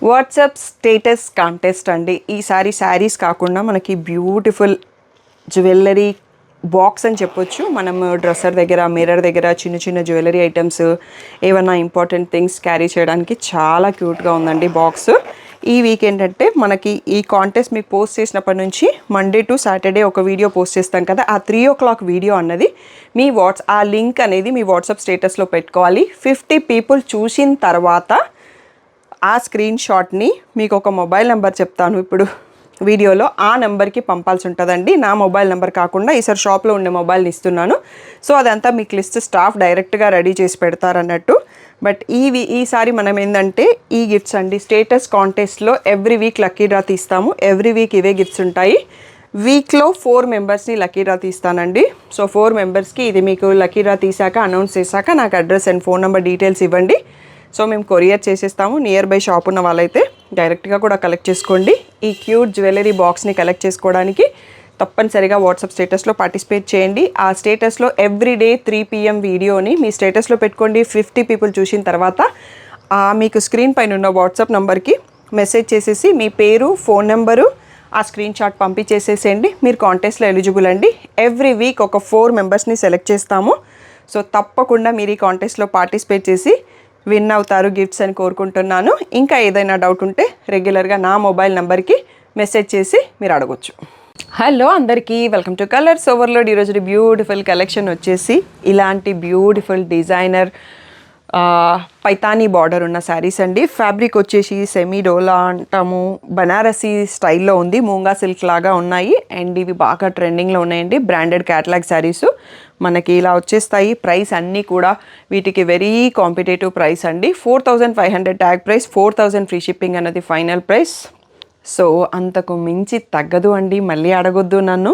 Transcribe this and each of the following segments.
WhatsApp status contest అండి. ఈసారి శారీస్ కాకుండా మనకి బ్యూటిఫుల్ జ్యువెలరీ బాక్స్ అని చెప్పొచ్చు. మనము డ్రెస్సర్ దగ్గర, మిర్రర్ దగ్గర చిన్న చిన్న జ్యువెలరీ ఐటమ్స్, ఏమన్నా ఇంపార్టెంట్ థింగ్స్ క్యారీ చేయడానికి చాలా క్యూట్గా ఉందండి బాక్స్. ఈ వీక్ ఏంటంటే మనకి ఈ కాంటెస్ట్ మీకు పోస్ట్ చేసినప్పటి నుంచి మండే టు సాటర్డే ఒక వీడియో పోస్ట్ చేస్తాం కదా, ఆ 3 o'clock వీడియో అన్నది ఆ లింక్ అనేది మీ వాట్సాప్ స్టేటస్లో పెట్టుకోవాలి. 50 people చూసిన తర్వాత ఆ స్క్రీన్ షాట్ని మీకు ఒక మొబైల్ నెంబర్ చెప్తాను ఇప్పుడు వీడియోలో, ఆ నెంబర్కి పంపాల్సి ఉంటుందండి. నా మొబైల్ నెంబర్ కాకుండా ఈసారి షాప్లో ఉండే మొబైల్ని ఇస్తున్నాను. సో అదంతా మీకు లిస్ట్ స్టాఫ్ డైరెక్ట్గా రెడీ చేసి పెడతారన్నట్టు. బట్ ఈసారి మనం ఏంటంటే ఈ గిఫ్ట్స్ అండి, స్టేటస్ కాంటెస్ట్లో ఎవ్రీ వీక్ లక్కీ డ్రా తీస్తాము. ఎవ్రీ వీక్ ఇవే గిఫ్ట్స్ ఉంటాయి. వీక్లో 4 మెంబర్స్ని లక్కీ డ్రా తీస్తానండి. సో 4 మెంబర్స్కి ఇది మీకు లక్కీ డ్రా తీసాక అనౌన్స్ చేశాక నాకు address and phone number details ఇవ్వండి. సో మేము కొరియర్ చేసేస్తాము. నియర్ బై షాప్ ఉన్న వాళ్ళైతే డైరెక్ట్గా కూడా కలెక్ట్ చేసుకోండి. ఈ క్యూట్ జ్యువెలరీ బాక్స్ని కలెక్ట్ చేసుకోవడానికి తప్పనిసరిగా వాట్సాప్ స్టేటస్లో పార్టిసిపేట్ చేయండి. ఆ స్టేటస్లో ఎవ్రీడే 3 PM వీడియోని మీ స్టేటస్లో పెట్టుకోండి. 50 people చూసిన తర్వాత మీకు స్క్రీన్ పైన ఉన్న వాట్సాప్ నెంబర్కి మెసేజ్ చేసేసి మీ పేరు, ఫోన్ నెంబరు, ఆ స్క్రీన్ షాట్ పంపించేసేసేయండి. మీరు కాంటెస్ట్లో ఎలిజిబుల్ అండి. ఎవ్రీ వీక్ ఒక 4 మెంబర్స్ని సెలెక్ట్ చేస్తాము. సో తప్పకుండా మీరు ఈ కాంటెస్ట్లో పార్టిసిపేట్ చేసి విన్ అవుతారు గిఫ్ట్స్ అని కోరుకుంటున్నాను. ఇంకా ఏదైనా డౌట్ ఉంటే రెగ్యులర్గా నా మొబైల్ నెంబర్కి మెసేజ్ చేసి మీరు అడగొచ్చు. హలో అందరికీ, వెల్కమ్ టు కలర్స్ ఓవర్లోడ్. ఈరోజు బ్యూటిఫుల్ కలెక్షన్ వచ్చేసి ఇలాంటి బ్యూటిఫుల్ డిజైనర్ పైతానీ బార్డర్ ఉన్న శారీస్ అండి. ఫ్యాబ్రిక్ వచ్చేసి సెమీ డోలా అంటాము, బనారసీ స్టైల్లో ఉంది, మూంగా సిల్క్ లాగా ఉన్నాయి. అండ్ ఇవి బాగా ట్రెండింగ్లో ఉన్నాయండి. బ్రాండెడ్ క్యాటలాగ్ శారీస్ మనకి ఇలా వచ్చేస్తాయి. ప్రైస్ అన్నీ కూడా వీటికి వెరీ కాంపిటేటివ్ ప్రైస్ అండి. 4,500 ట్యాగ్ ప్రైస్, 4,000 ఫ్రీ షిప్పింగ్ అన్నది ఫైనల్ ప్రైస్. సో అంతకు మించి తగ్గదు అండి, మళ్ళీ అడగొద్దు నన్ను.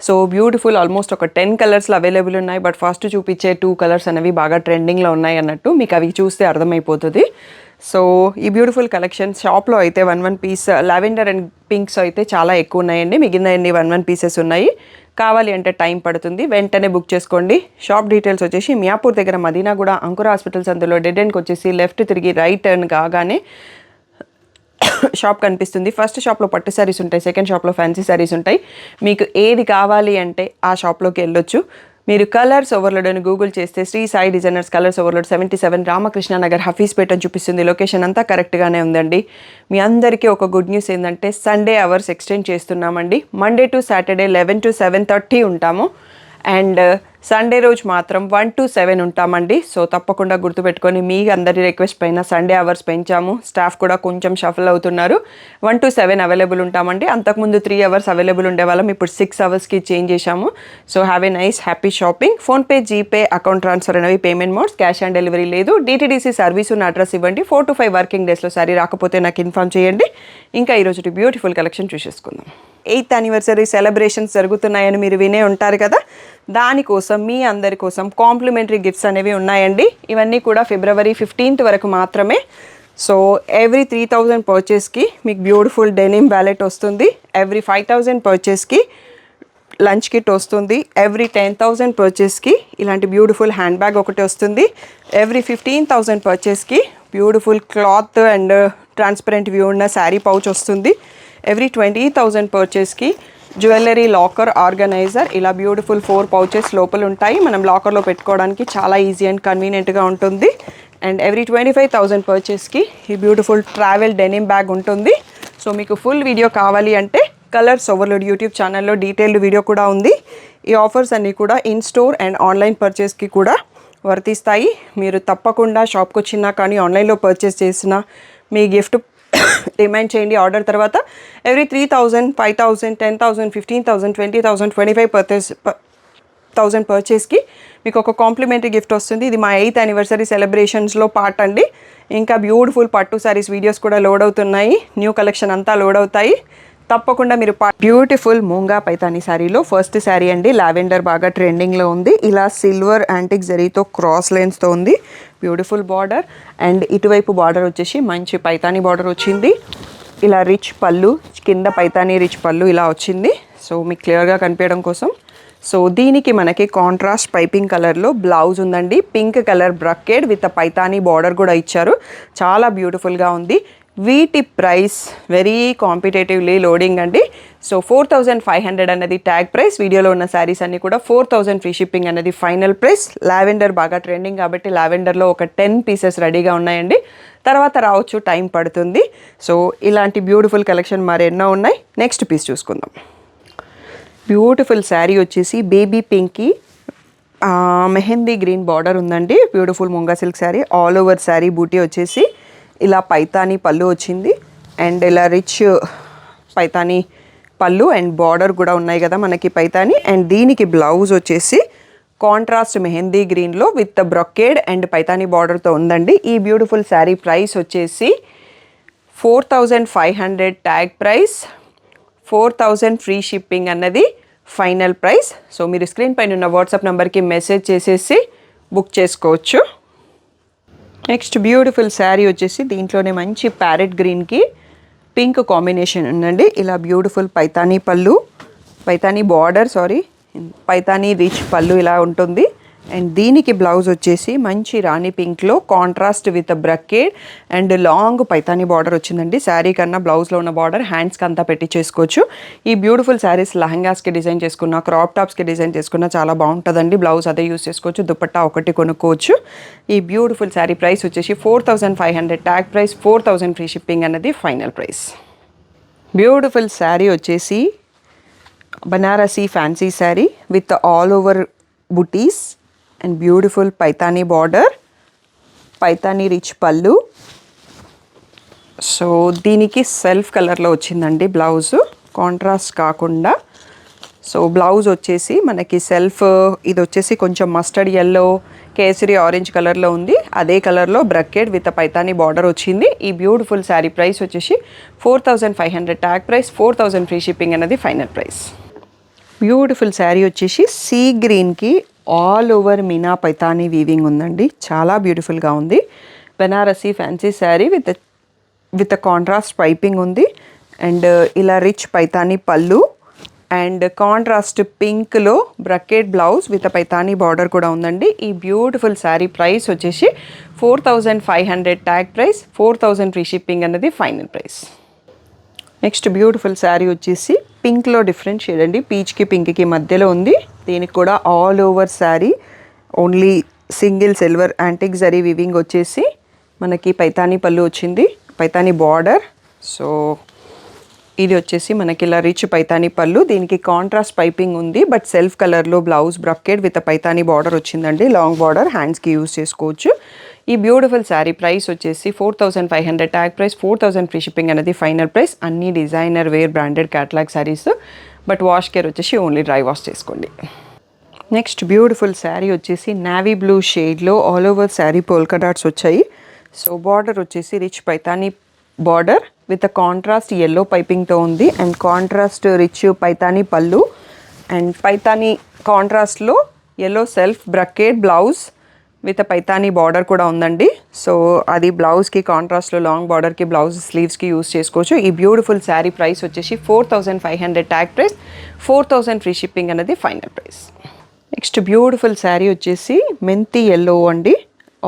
సో బ్యూటిఫుల్ ఆల్మోస్ట్ ఒక 10 కలర్స్లో అవైలబుల్ ఉన్నాయి. బట్ ఫస్ట్ చూపించే 2 కలర్స్ అనేవి బాగా ట్రెండింగ్లో ఉన్నాయి అన్నట్టు, మీకు అవి చూస్తే అర్థమైపోతుంది. సో ఈ బ్యూటిఫుల్ కలెక్షన్ షాప్లో అయితే 1 పీస్ లావెండర్ అండ్ పింక్స్ అయితే చాలా ఎక్కువ ఉన్నాయండి. మిగిలిన 1 పీసెస్ ఉన్నాయి. కావాలి అంటే టైం పడుతుంది, వెంటనే బుక్ చేసుకోండి. షాప్ డీటెయిల్స్ వచ్చేసి మియాపూర్ దగ్గర మదీనాగూడ అంకుర హాస్పిటల్స్ అందులో డెడ్ ఎండ్కి వచ్చేసి లెఫ్ట్ తిరిగి రైట్ టర్న్ కాగానే షాప్ కనిపిస్తుంది. ఫస్ట్ షాప్లో పట్టు శారీస్ ఉంటాయి, సెకండ్ షాప్లో ఫ్యాన్సీ శారీస్ ఉంటాయి. మీకు ఏది కావాలి అంటే ఆ షాప్లోకి వెళ్ళొచ్చు. మీరు కలర్స్ ఓవర్లోడ్ అని గూగుల్ చేస్తే Sri Sai designers colours overload 77 Ramakrishna Nagar Hafeezpet అని చూపిస్తుంది. లొకేషన్ అంతా కరెక్ట్గానే ఉందండి. మీ అందరికీ ఒక గుడ్ న్యూస్ ఏంటంటే సండే అవర్స్ ఎక్స్టెండ్ చేస్తున్నామండి. మండే టు సాటర్డే 11 to 7:30 ఉంటాము. అండ్ సండే రోజు మాత్రం 1 to 7 ఉంటామండి. సో తప్పకుండా గుర్తుపెట్టుకొని, మీ అందరి రిక్వెస్ట్ పైన సండే అవర్స్ పెంచాము. స్టాఫ్ కూడా కొంచెం షఫల్ అవుతున్నారు. 1 to 7 అవైలబుల్ ఉంటామండి. అంతకుముందు 3 hours అవైలబుల్ ఉండేవాళ్ళం, ఇప్పుడు 6 hoursకి చేంజ్ చేశాము. So have a nice happy shopping. PhonePe, GPay, account transfer అనేవి payment modes, cash on delivery లేదు. DTDC సర్వీస్ ఉన్న అడ్రస్ ఇవ్వండి. 4 to 5 వర్కింగ్ డేస్లో సారీ రాకపోతే నాకు ఇన్ఫామ్ చేయండి. ఇంకా ఈరోజు బ్యూటిఫుల్ కలెక్షన్ చూసేసుకుందాం. 8th anniversary సెలబ్రేషన్స్ జరుగుతున్నాయని మీరు వినే ఉంటారు కదా, దానికోసం మీ అందరి కోసం కాంప్లిమెంటరీ గిఫ్ట్స్ అనేవి ఉన్నాయండి. ఇవన్నీ కూడా February 15th వరకు మాత్రమే. సో ఎవ్రీ 3,000 పర్చేస్కి మీకు బ్యూటిఫుల్ డెనిమ్ వ్యాలెట్ వస్తుంది. ఎవ్రీ 5,000 పర్చేస్కి లంచ్ కిట్ వస్తుంది. ఎవ్రీ 10,000 పర్చేస్కి ఇలాంటి బ్యూటిఫుల్ హ్యాండ్ బ్యాగ్ ఒకటి వస్తుంది. ఎవ్రీ 15,000 పర్చేస్కి beautiful cloth and transparent view ఉన్న శారీ పౌచ్ వస్తుంది. ఎవ్రీ 20,000 పర్చేస్కి జ్యువెలరీ లాకర్ ఆర్గనైజర్, ఇలా బ్యూటిఫుల్ 4 pouches లోపల ఉంటాయి. మనం లాకర్లో పెట్టుకోవడానికి చాలా ఈజీ అండ్ కన్వీనియంట్గా ఉంటుంది. అండ్ ఎవ్రీ 25,000 పర్చేస్కి ఈ బ్యూటిఫుల్ ట్రావెల్ డెనిమ్ బ్యాగ్ ఉంటుంది. సో మీకు ఫుల్ వీడియో కావాలి అంటే కలర్స్ ఓవర్లోడ్ యూట్యూబ్ ఛానల్లో డీటెయిల్డ్ వీడియో కూడా ఉంది. ఈ ఆఫర్స్ అన్నీ కూడా ఇన్ స్టోర్ అండ్ ఆన్లైన్ పర్చేస్కి కూడా వర్తిస్తాయి. మీరు తప్పకుండా షాప్కి వచ్చినా కానీ ఆన్లైన్లో పర్చేస్ చేసిన మీ గిఫ్ట్ రిమైండ్ చేయండి ఆర్డర్ తర్వాత. ఎవ్రీ 3,000, 5,000, 10,000, 15,000, 20,000, 25,000 పర్చేస్కి మీకు ఒక కాంప్లిమెంటరీ గిఫ్ట్ వస్తుంది. ఇది మా 8th anniversary సెలబ్రేషన్స్లో పార్ట్ అండి. ఇంకా బ్యూటిఫుల్ పట్టు శారీస్ వీడియోస్ కూడా లోడ్ అవుతున్నాయి. న్యూ కలెక్షన్ అంతా లోడ్ అవుతాయి. తప్పకుండా మీరు బ్యూటిఫుల్ మూంగా పైతానీ శారీలో ఫస్ట్ శారీ అండి. లావెండర్ బాగా ట్రెండింగ్లో ఉంది. ఇలా సిల్వర్ యాంటిక్ జరీతో క్రాస్ లైన్స్తో ఉంది. Beautiful border. అండ్ ఇటువైపు బార్డర్ వచ్చేసి మంచి పైతానీ బార్డర్ వచ్చింది. ఇలా రిచ్ పళ్ళు, కింద పైతానీ రిచ్ పళ్ళు ఇలా వచ్చింది. సో మీకు క్లియర్గా కనిపించడం కోసం. సో దీనికి మనకి కాంట్రాస్ట్ పైపింగ్ కలర్లో బ్లౌజ్ ఉందండి. Pink colour bracket with Paithani border కూడా ఇచ్చారు. చాలా బ్యూటిఫుల్గా ఉంది. వీటి ప్రైస్ వెరీ కాంపిటేటివ్లీ లోడింగ్ అండి. సో 4500 అన్నది ట్యాగ్ ప్రైస్. వీడియోలో ఉన్న శారీస్ అన్నీ కూడా 4000 ఫ్రీ షిప్పింగ్ అనేది ఫైనల్ ప్రైస్. లావెండర్ బాగా ట్రెండింగ్ కాబట్టి లావెండర్లో ఒక 10 పీసెస్ రెడీగా ఉన్నాయండి. తర్వాత రావచ్చు, టైం పడుతుంది. సో ఇలాంటి బ్యూటిఫుల్ కలెక్షన్ మరెన్నో ఉన్నాయి. నెక్స్ట్ పీస్ చూసుకుందాం. బ్యూటిఫుల్ శారీ వచ్చేసి బేబీ పింక్కి మెహందీ గ్రీన్ బార్డర్ ఉందండి. Beautiful Munga silk sari. All over sari buti వచ్చేసి ఇలా పైతానీ పళ్ళు వచ్చింది అండ్ ఇలా rich Paithani pallu and border కూడా ఉన్నాయి కదా మనకి పైతానీ. అండ్ దీనికి బ్లౌజ్ వచ్చేసి కాంట్రాస్ట్ మెహందీ గ్రీన్లో విత్ బ్రొకేడ్ అండ్ పైతానీ బార్డర్తో ఉందండి. ఈ బ్యూటిఫుల్ శారీ ప్రైస్ వచ్చేసి 4500 ట్యాగ్ ప్రైస్, 4000 ఫ్రీ షిప్పింగ్ అన్నది ఫైనల్ ప్రైస్. సో మీరు స్క్రీన్ పైన ఉన్న వాట్సాప్ నెంబర్కి మెసేజ్ చేసేసి బుక్ చేసుకోవచ్చు. నెక్స్ట్ బ్యూటిఫుల్ శారీ వచ్చేసి దీంట్లోనే మంచి ప్యారెట్ గ్రీన్కి పింక్ కాంబినేషన్ ఉందండి. ఇలా బ్యూటిఫుల్ పైతానీ పళ్ళు, పైతానీ బార్డర్ పైతానీ రిచ్ పళ్ళు ఇలా ఉంటుంది. అండ్ దీనికి బ్లౌజ్ వచ్చేసి మంచి రాణి పింక్లో contrast with brocade and long Paithani border వచ్చిందండి. శారీ కన్నా బ్లౌజ్లో ఉన్న బార్డర్ హ్యాండ్స్కి అంతా పెట్టి చేసుకోవచ్చు. ఈ బ్యూటిఫుల్ శారీస్ లెహంగాస్కి డిజైన్ చేసుకున్న, క్రాప్ టాప్స్కి డిజైన్ చేసుకున్న చాలా బాగుంటుందండి. బ్లౌజ్ అదే యూస్ చేసుకోవచ్చు, దుపట్టా ఒకటి కొనుక్కోవచ్చు. ఈ బ్యూటిఫుల్ శారీ ప్రైస్ వచ్చేసి 4500 ట్యాగ్ ప్రైస్, 4000 ఫ్రీ షిప్పింగ్ అన్నది ఫైనల్ ప్రైస్. బ్యూటిఫుల్ శారీ వచ్చేసి Banarasi fancy sari with all over butis and beautiful Paithani border, Paithani rich pallu. So దీనికి సెల్ఫ్ కలర్లో వచ్చిందండి బ్లౌజు, కాంట్రాస్ట్ కాకుండా. సో బ్లౌజ్ వచ్చేసి మనకి సెల్ఫ్, ఇది వచ్చేసి కొంచెం మస్టర్డ్ ఎల్లో, కేసరి ఆరెంజ్ కలర్లో ఉంది. అదే కలర్లో బ్రకెట్ విత్ పైతానీ బార్డర్ వచ్చింది. ఈ బ్యూటిఫుల్ శారీ ప్రైస్ వచ్చేసి 4500 ట్యాగ్ ప్రైస్, 4000 ఫ్రీ షిప్పింగ్ అనేది ఫైనల్ ప్రైస్. బ్యూటిఫుల్ శారీ వచ్చేసి సీ గ్రీన్కి all over meena Paithani weaving ఉందండి. చాలా బ్యూటిఫుల్గా ఉంది. Banarasi fancy sari with contrast piping ఉంది. అండ్ ఇలా rich Paithani pallu and contrast పింక్లో brocade blouse with Paithani border కూడా ఉందండి. ఈ బ్యూటిఫుల్ శారీ ప్రైస్ వచ్చేసి 4500 ట్యాగ్ ప్రైస్, 4000 ఫ్రీ షిప్పింగ్ అన్నది final price. Next beautiful sari వచ్చేసి పింక్లో డిఫరెంట్ షేడ్ అండి. పీచ్కి పింక్కి మధ్యలో ఉంది. దీనికి కూడా all over sari only single silver antique zari weaving వచ్చేసి మనకి పైతానీ పళ్ళు వచ్చింది, పైతానీ బార్డర్. సో ఇది వచ్చేసి మనకి ఇలా రిచ్ పైతానీ పళ్ళు. దీనికి కాంట్రాస్ట్ పైపింగ్ ఉంది బట్ సెల్ఫ్ కలర్లో blouse brocade with Paithani border వచ్చిందండి. లాంగ్ బార్డర్, హ్యాండ్స్కి యూజ్ చేసుకోవచ్చు. ఈ బ్యూటిఫుల్ శారీ ప్రైస్ వచ్చేసి 4500 ట్యాగ్ ప్రైస్, 4000 ఫ్రీ షిప్పింగ్ అనేది ఫైనల్ ప్రైస్. అన్ని designer wear branded catalogue saris, but wash care వచ్చేసి ఓన్లీ డ్రై వాష్ చేసుకోండి. నెక్స్ట్ బ్యూటిఫుల్ శారీ వచ్చేసి నావీ బ్లూ షేడ్లో all over sari polka dots వచ్చాయి. సో బార్డర్ వచ్చేసి rich Paithani border with contrast yellow పైపింగ్తో ఉంది and contrast rich Paithani pallu and Paithani కాంట్రాస్ట్లో yellow self bracket blouse with Paithani border కూడా ఉందండి. సో అది బ్లౌజ్కి కాంట్రాస్ట్లో లాంగ్ బార్డర్కి బ్లౌజ్ స్లీవ్స్కి యూస్ చేసుకోవచ్చు. ఈ బ్యూటిఫుల్ శారీ ప్రైస్ వచ్చేసి 4500 ట్యాగ్ ప్రైస్, 4000 ఫ్రీ షిప్పింగ్ అనేది final price. Next beautiful sari వచ్చేసి మెంతి ఎల్లో అండి.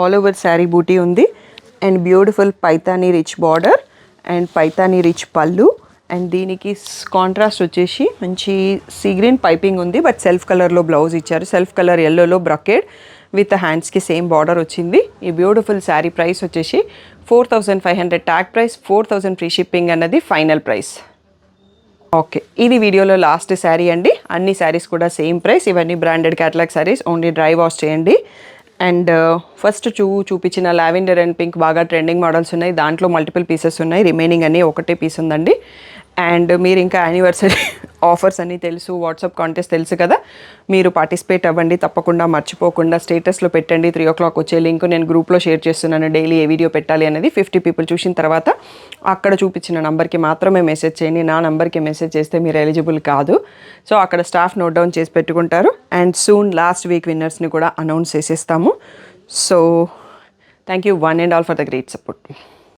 ఆల్ ఓవర్ శారీ బూటీ ఉంది and beautiful Paithani rich border and Paithani rich పళ్ళు. అండ్ దీనికి కాంట్రాస్ట్ వచ్చేసి మంచి సీ గ్రీన్ పైపింగ్ ఉంది బట్ సెల్ఫ్ కలర్లో బ్లౌజ్ ఇచ్చారు. సెల్ఫ్ కలర్ ఎల్లోలో బ్రకెట్ విత్ హ్యాండ్స్కి సేమ్ బార్డర్ వచ్చింది. ఈ బ్యూటిఫుల్ శారీ ప్రైస్ వచ్చేసి 4500 ట్యాగ్ ప్రైస్, 4000 ఫ్రీ షిప్పింగ్ అన్నది ఫైనల్ ప్రైస్. ఓకే, ఇది వీడియోలో లాస్ట్ శారీ అండి. అన్ని శారీస్ కూడా సేమ్ ప్రైస్. ఇవన్నీ branded catalogue saris, only dry wash చేయండి. అండ్ ఫస్ట్ చూపించిన లావెండర్ అండ్ పింక్ బాగా ట్రెండింగ్ మోడల్స్ ఉన్నాయి. దాంట్లో మల్టిపుల్ పీసెస్ ఉన్నాయి. రిమైనింగ్ అన్నీ ఒకటే పీస్ ఉందండి. అండ్ మీరు ఇంకా యానివర్సరీ ఆఫర్స్ అన్నీ తెలుసు, వాట్సాప్ కాంటెస్ట్ తెలుసు కదా, మీరు పార్టిసిపేట్ అవ్వండి తప్పకుండా, మర్చిపోకుండా. స్టేటస్లో పెట్టండి. 3 o'clock వచ్చే లింక్ నేను గ్రూప్లో షేర్ చేస్తున్నాను. డైలీ ఏ వీడియో పెట్టాలి అనేది 50 people చూసిన తర్వాత అక్కడ చూపించిన నంబర్కి మాత్రమే మెసేజ్ చేయండి. నా నంబర్కి మెసేజ్ చేస్తే మీరు ఎలిజిబుల్ కాదు. సో అక్కడ స్టాఫ్ నోట్ డౌన్ చేసి పెట్టుకుంటారు. అండ్ సూన్ లాస్ట్ వీక్ విన్నర్స్ని కూడా అనౌన్స్ చేసేస్తాము. So thank you one and all for the great support.